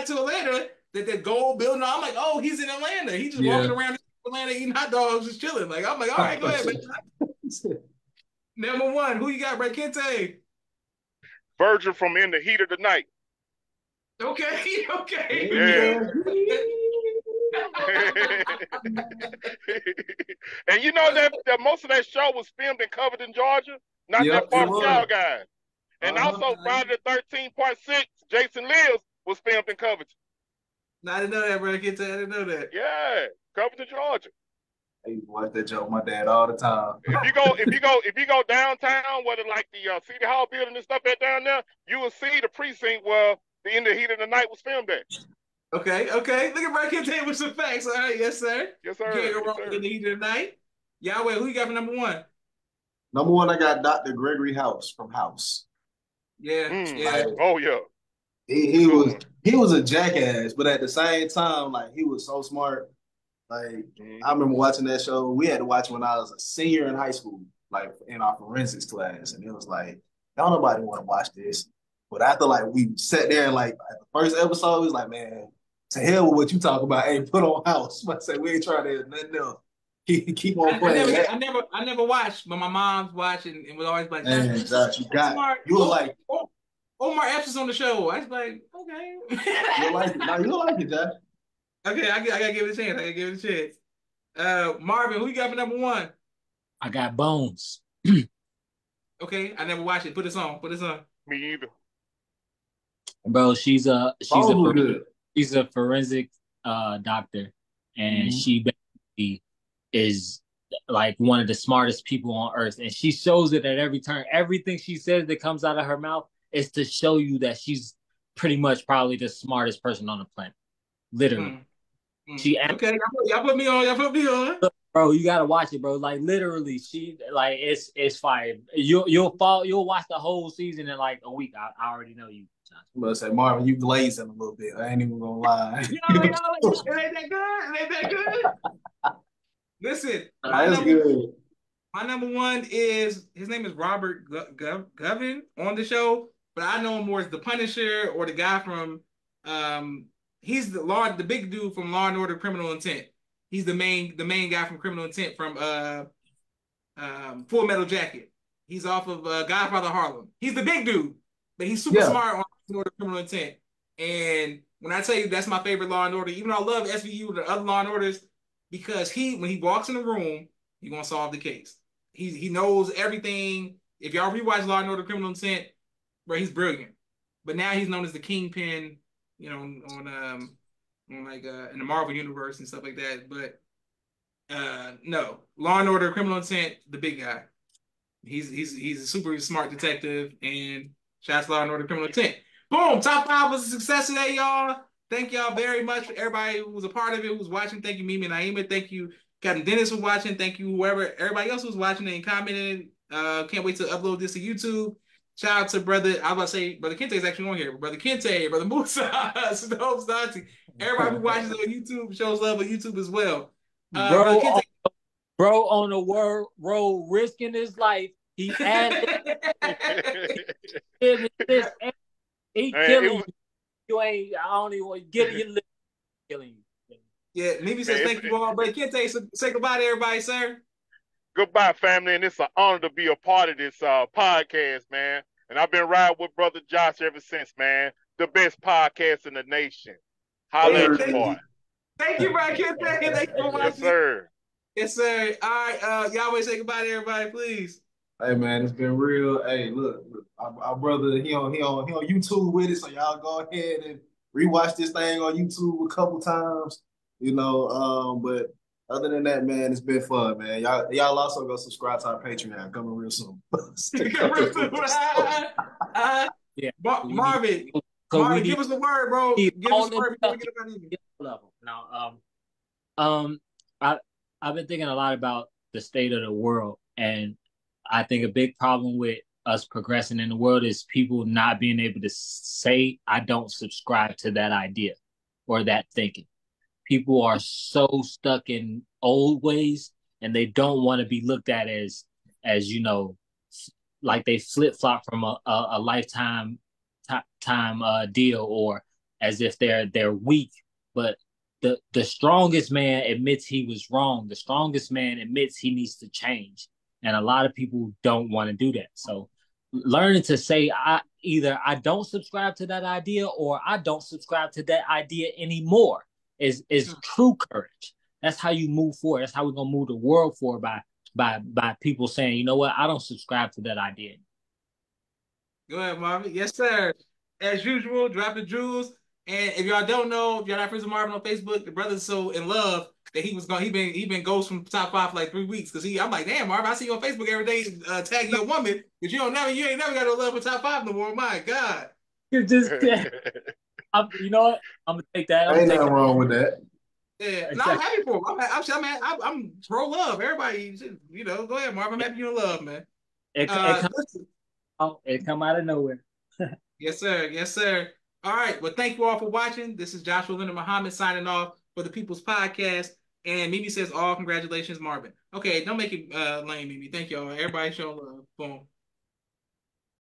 to Atlanta that the gold building. I'm like, oh, he's in Atlanta. He's just walking around Atlanta eating hot dogs, just chilling. Like I'm like, all right, go ahead, man. Number one, who you got, Brad Kente? Virgil from In the Heat of the Night. Okay, okay. Yeah. And you know that most of that show was filmed in Covington, Georgia, not Yep, that far it from was. y'all guys. And also Uh-huh. Friday the 13th.6, Jason Lives was filmed in Covington. No, I didn't know that, Brad Kente. I didn't know that. Yeah, Covington, Georgia. I used to watch that joke with my dad all the time. If you go downtown, whether like the City Hall building and stuff that down there, you will see the precinct where the In the Heat of the Night was filmed at. Okay, okay. Look at Brad Kente with some facts. All right, yes, sir. Yes, sir. You can't go Yes, wrong sir. with In the Heat of the Night. Yahweh, who you got for number one? Number one, I got Dr. Gregory House from House. Yeah, yeah. Like, Oh yeah. he Good was a jackass, but at the same time, like he was so smart. Like I remember watching that show. We had to watch when I was a senior in high school, like in our forensics class, and it was like, don't nobody want to watch this. But after like we sat there and like at the first episode, it was like, man, to hell with what you talk about. Hey, put on House. I say we ain't trying to nothing else. Keep on playing. I never watched, but my mom's watching and was always like, Man, Josh, you got smart. you were like, Omar Epps is on the show. I was like, okay. you'll like it. No, you'll like it, Josh. Okay, I gotta give it a chance. I gotta give it a chance. Marvin, who you got for number one? I got Bones. Okay, I never watched it. Put this on. Put this on. Me either. Bro, she's a good. forensic doctor, and she basically is like one of the smartest people on earth, and she shows it at every turn. Everything she says that comes out of her mouth is to show you that she's pretty much probably the smartest person on the planet. Literally. She okay, y'all put me on. Y'all put me on. Bro, you gotta watch it, bro. Like literally, she like it's fire. You'll watch the whole season in like a week. I already know you. I'm gonna say, Marvin, you glazing a little bit. I ain't even gonna lie. It ain't that good. It ain't that good. Listen, my number one is his name is Robert Govin on the show, but I know him more as the Punisher or the guy from he's the big dude from Law and Order Criminal Intent. He's the main guy from Criminal Intent from Full Metal Jacket. He's off of Godfather Harlem. He's the big dude, but he's super smart on Law and Order Criminal Intent. And when I tell you that's my favorite Law and Order, even though I love SVU, the other Law and Orders, because when he walks in the room, he's gonna solve the case. He knows everything. If y'all rewatch Law and Order Criminal Intent, bro, he's brilliant. But now he's known as the Kingpin, you know, on like in the Marvel universe and stuff like that. But no, Law and Order Criminal Intent, the big guy. He's a super smart detective, and shouts Law and Order Criminal Intent. Boom! Top 5 was a success today, y'all. Thank y'all very much for everybody who was a part of it, who was watching. Thank you, Mimi and Naima. Thank you, Captain Dennis, for watching. Thank you, everybody else who's watching and commenting. Can't wait to upload this to YouTube. Shout out to brother. I was about to say brother Kente is actually on here. Brother Kente, brother Musa, Snow Dante. Everybody who watches on YouTube shows love on YouTube as well. Bro, on the road risking his life, he added this. He killing you. You ain't. I don't even want to get your lip killing you. Yeah, Mimi says thank you all, brother Kente. So say goodbye to everybody, sir. Goodbye, family, and it's an honor to be a part of this podcast, man. And I've been riding with Brother Josh ever since, man. The best podcast in the nation. Holla at your boy. Thank you, Brother Kente. Thank you for watching. Yes, sir. Yes, sir. All right, Yahweh, say goodbye to everybody, please. Hey man, it's been real. Hey, look, our brother, he on YouTube with it, so y'all go ahead and rewatch this thing on YouTube a couple times, you know. But other than that, man, it's been fun, man. Y'all also go subscribe to our Patreon, coming real soon. Yeah, Marvin, give us the word, bro. Give us the word before we get up on you. Now, I've been thinking a lot about the state of the world, and I think a big problem with us progressing in the world is people not being able to say, I don't subscribe to that idea or that thinking. People are so stuck in old ways, and they don't want to be looked at as like they flip flop from a lifetime time deal, or as if they're weak. But the strongest man admits he was wrong. The strongest man admits he needs to change, and a lot of people don't want to do that. So learning to say I don't subscribe to that idea, or I don't subscribe to that idea anymore is true courage. That's how you move forward. That's how we're gonna move the world forward by people saying, you know what, I don't subscribe to that idea. Go ahead, Marvin. Yes, sir. As usual, drop the jewels. And if y'all don't know, if y'all not friends with Marvin on Facebook, the brother's so in love that he been ghost from top 5 for like 3 weeks. Cause I'm like, damn, Marvin, I see you on Facebook every day tagging your woman, but you ain't never got no love for top 5 no more. My God. You just you know what? I'm gonna take that. Ain't nothing wrong with that. Yeah, no, I'm happy for him. I'm pro love. Everybody, you know, go ahead, Marvin. I'm happy you're in love, man. It come out of nowhere. Yes, sir. Yes, sir. All right. Well, thank you all for watching. This is Joshua Leonard Muhammad signing off for the People's Podcast. And Mimi says, "All congratulations, Marvin." Okay, don't make it lame, Mimi. Thank y'all. Everybody show love. Boom.